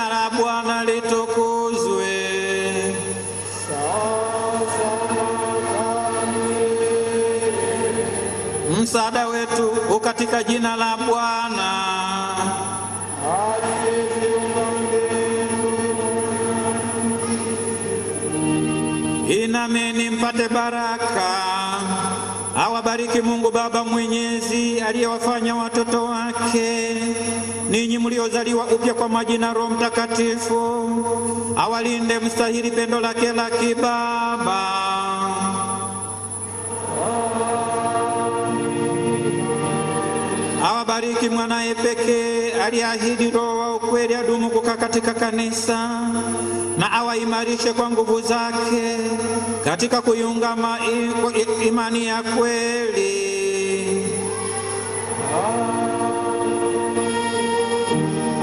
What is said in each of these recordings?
Jina la Bwana litukuzwe. Msaada wetu ukatika jina la Bwana. Inameni mpate baraka. Awabariki Mungu Baba Mwenyezi aliyewafanya watoto wake, ninyi mliozaliwa upya kwa maji na Roho Mtakatifu. Awalinde mstahili pendo lake la kibaba. Awabariki mwanaye pekee aliahidi Roho wa ukweli adumu kukaa katika kanisa, na awaimarishe kwa nguvu zake katika kuiungama imani ya kweli.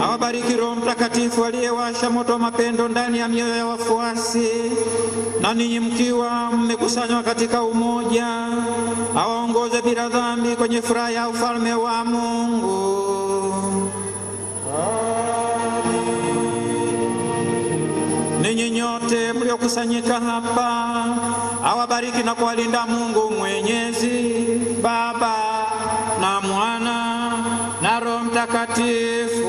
Awabariki Roho Mtakatifu aliyewasha moto mapendo ndani ya mioyo ya wafuasi, na ninyi mkiwa mmekusanywa katika umoja, awaongoze bila dhambi kwenye furaha ya ufalme wa Mungu. Ninyi nyote mliokusanyika hapa, awabariki na kuwalinda Mungu Mwenyezi, Baba na Mwana na Roho Mtakatifu.